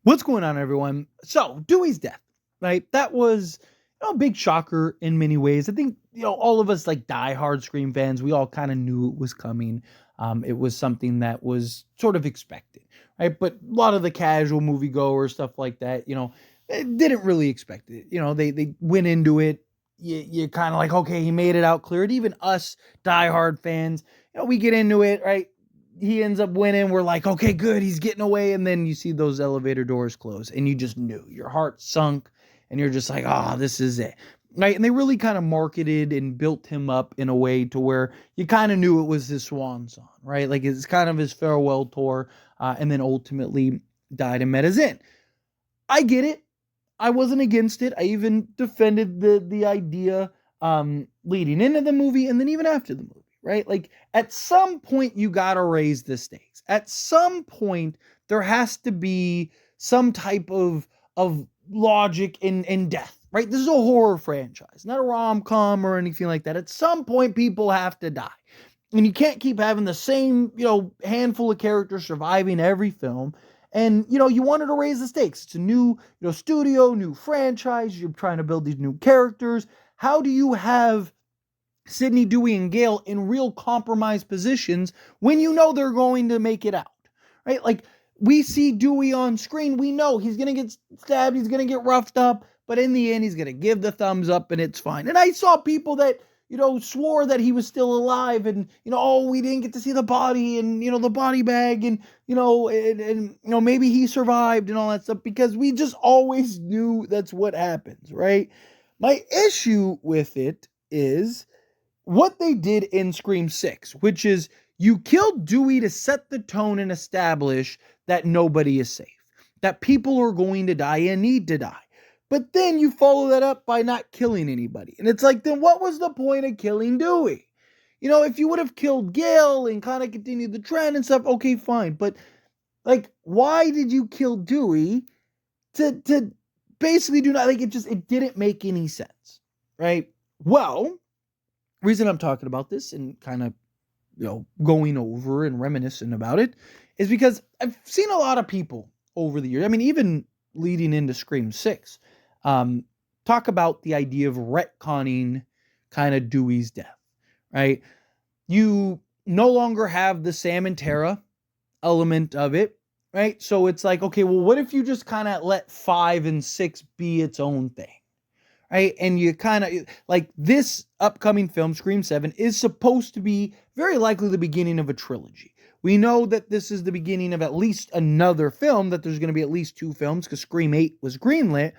What's going on, everyone? So, Dewey's death, right? That was a big shocker in many ways. I think, all of us like diehard Scream fans, we all kind of knew it was coming. It was something that was sort of expected, right? But a lot of the casual moviegoers, stuff like that, didn't really expect it. They went into it. You kind of like, okay, he made it out clear. And even us diehard fans, we get into it, right? He ends up winning. We're like, okay, good, he's getting away. And then you see those elevator doors close and you just knew, your heart sunk, and you're just like, this is it, right? And they really kind of marketed and built him up in a way to where you kind of knew it was his swan song, right? Like it's kind of his farewell tour, and then ultimately died and met his end. I get it. I wasn't against it. I even defended the idea leading into the movie and then even after the movie. Right? Like at some point you got to raise the stakes. At some point there has to be some type of logic in death, right? This is a horror franchise, not a rom-com or anything like that. At some point people have to die. And you can't keep having the same, handful of characters surviving every film. And, you wanted to raise the stakes. It's a new, studio, new franchise. You're trying to build these new characters. How do you have Sidney, Dewey, and Gale in real compromised positions when you know they're going to make it out, right? Like we see Dewey on screen, we know he's going to get stabbed, he's going to get roughed up, but in the end, he's going to give the thumbs up and it's fine. And I saw people that, swore that he was still alive and, we didn't get to see the body and, the body bag and, maybe he survived and all that stuff because we just always knew that's what happens, right? My issue with it is what they did in Scream 6, which is you killed Dewey to set the tone and establish that nobody is safe, that people are going to die and need to die. But then you follow that up by not killing anybody. And it's like, then what was the point of killing Dewey? If you would have killed Gale and kind of continued the trend and stuff, okay, fine. But like, why did you kill Dewey to basically do not, like, it didn't make any sense, right? Well, reason I'm talking about this and kind of, going over and reminiscing about it is because I've seen a lot of people over the years. I mean, even leading into Scream 6, talk about the idea of retconning kind of Dewey's death, right? You no longer have the Sam and Tara element of it, right? So it's like, okay, well, what if you just kind of let 5 and 6 be its own thing? Right? And you kind of like this upcoming film, Scream 7, is supposed to be very likely the beginning of a trilogy. We know that this is the beginning of at least another film, that there's going to be at least 2 films because Scream 8 was greenlit.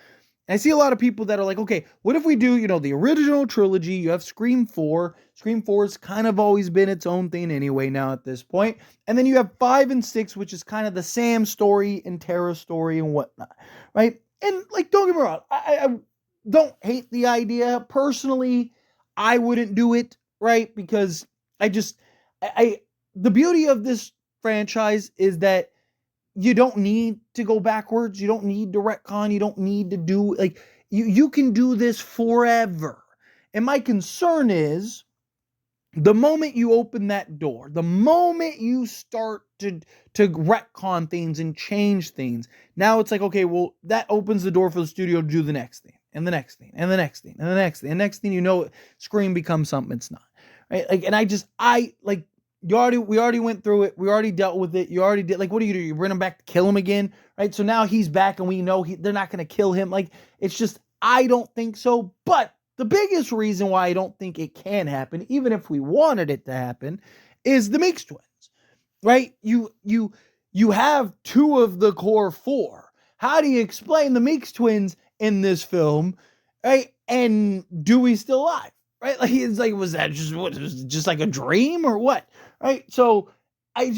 And I see a lot of people that are like, okay, what if we do, the original trilogy? You have Scream 4. Scream 4 has kind of always been its own thing anyway now at this point. And then you have 5 and 6, which is kind of the Sam story and Tara story and whatnot, right? And like, don't get me wrong, I don't hate the idea. Personally, I wouldn't do it, right? Because the beauty of this franchise is that you don't need to go backwards. You don't need to retcon. You don't need to do, like, you can do this forever. And my concern is the moment you open that door, the moment you start to retcon things and change things, now it's like, okay, well, that opens the door for the studio to do the next thing. And the next thing, and the next thing, and the next thing. And next thing you know, Scream becomes something it's not. Right? Like, and we already went through it. We already dealt with it. You already did, like, what do? You bring him back to kill him again, right? So now he's back and we know they're not going to kill him. Like, it's just, I don't think so. But the biggest reason why I don't think it can happen, even if we wanted it to happen, is the Meeks twins, right? You have 2 of the core 4. How do you explain the Meeks twins in this film, right? And Dewey's still alive, right? Like, it's like, was that just like a dream or what? Right? So I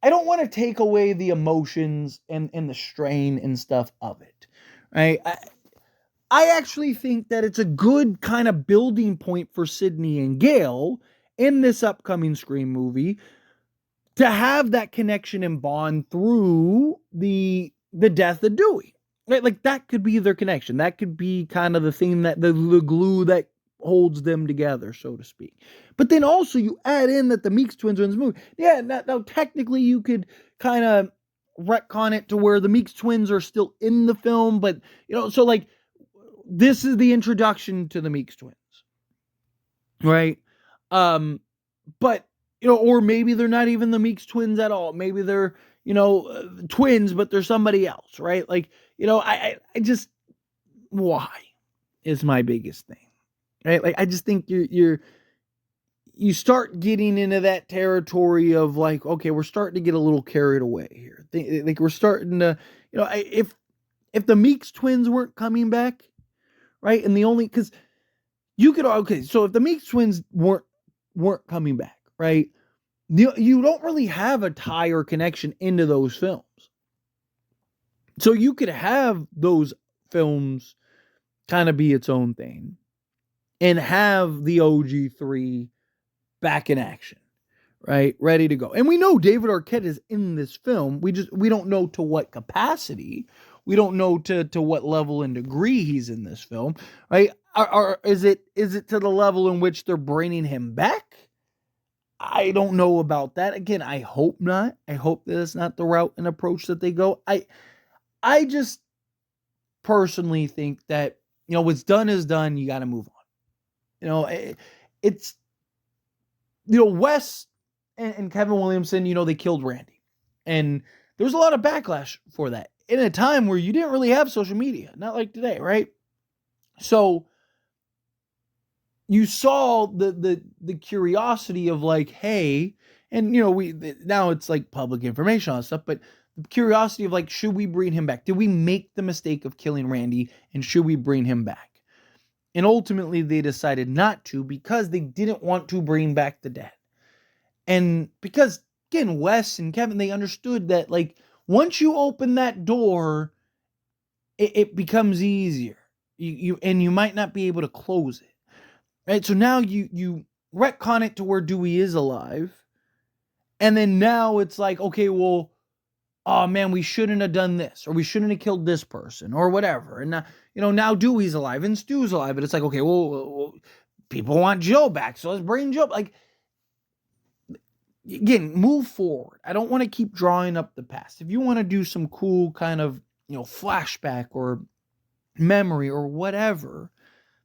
don't want to take away the emotions and the strain and stuff of it, right? I actually think that it's a good kind of building point for Sidney and Gale in this upcoming Scream movie to have that connection and bond through the death of Dewey. Right? Like, that could be their connection. That could be kind of the thing, that the glue that holds them together, so to speak. But then also you add in that the Meeks twins are in this movie. Yeah, now technically you could kind of retcon it to where the Meeks twins are still in the film, but, so like, this is the introduction to the Meeks twins, right? But, or maybe they're not even the Meeks twins at all. Maybe they're, twins, but they're somebody else, right? Like, I just, why is my biggest thing, right? Like, I just think you start getting into that territory of like, okay, we're starting to get a little carried away here. Like, we're starting to, if the Meeks twins weren't coming back, right? And because you could, okay, so if the Meeks twins weren't coming back, right? You don't really have a tie or connection into those films. So you could have those films kind of be its own thing and have the OG3 back in action, right? Ready to go. And we know David Arquette is in this film. We don't know to what capacity. We don't know to what level and degree he's in this film, right? Is it to the level in which they're bringing him back? I don't know about that. Again, I hope not. I hope that it's not the route and approach that they go. I just personally think that, what's done is done. You got to move on. It's, Wes and Kevin Williamson, they killed Randy. And there was a lot of backlash for that in a time where you didn't really have social media, not like today, right? So you saw the curiosity of like, hey, and now it's like public information on stuff, but the curiosity of like, should we bring him back? Did we make the mistake of killing Randy, and should we bring him back? And ultimately they decided not to, because they didn't want to bring back the dead. And because, again, Wes and Kevin, they understood that like, once you open that door, it becomes easier. You might not be able to close it. Right? So now you retcon it to where Dewey is alive. And then now it's like, okay, well, oh man, we shouldn't have done this, or we shouldn't have killed this person, or whatever. And now, now Dewey's alive and Stu's alive, but it's like, okay, well, people want Joe back, so let's bring Joe. Like, again, move forward. I don't want to keep drawing up the past. If you want to do some cool kind of, flashback or memory or whatever,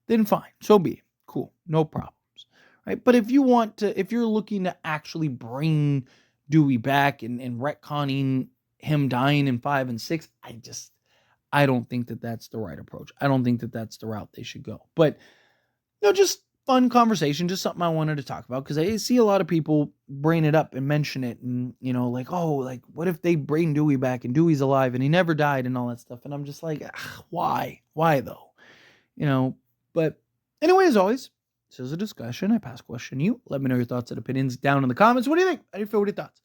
then fine, so be it. Cool, no problems, right? But if you're looking to actually bring Dewey back and retconning him dying in 5 and 6, I don't think that that's the right approach. I don't think that that's the route they should go. But, just fun conversation, just something I wanted to talk about, because I see a lot of people bring it up and mention it, and, like, oh, like, what if they bring Dewey back and Dewey's alive and he never died and all that stuff? And I'm just like, why? Why though? But anyway, as always, this is a discussion. I pass question you. Let me know your thoughts and opinions down in the comments. What do you think? How do you feel with your thoughts?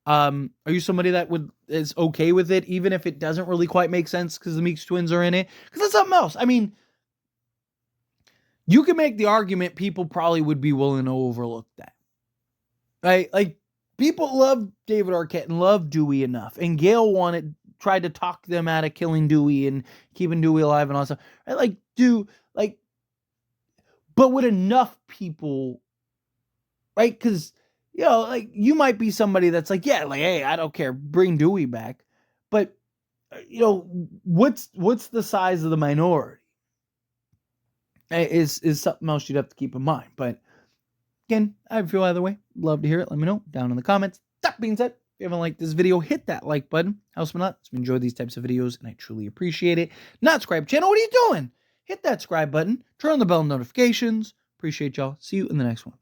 Are you somebody that is okay with it, even if it doesn't really quite make sense because the Meeks twins are in it? Because that's something else. I mean, you can make the argument people probably would be willing to overlook that, right? Like, people love David Arquette and love Dewey enough, and Gail tried to talk them out of killing Dewey and keeping Dewey alive and all that stuff. Right? But would enough people, right? Because, like, you might be somebody that's like, yeah, like, hey, I don't care, bring Dewey back. But, what's the size of the minority? Is something else you'd have to keep in mind. But, again, I feel either way. Love to hear it. Let me know down in the comments. That being said, if you haven't liked this video, hit that like button. Helps me a lot. We enjoy these types of videos, and I truly appreciate it. Not subscribe channel, what are you doing? Hit that subscribe button. Turn on the bell notifications. Appreciate y'all. See you in the next one.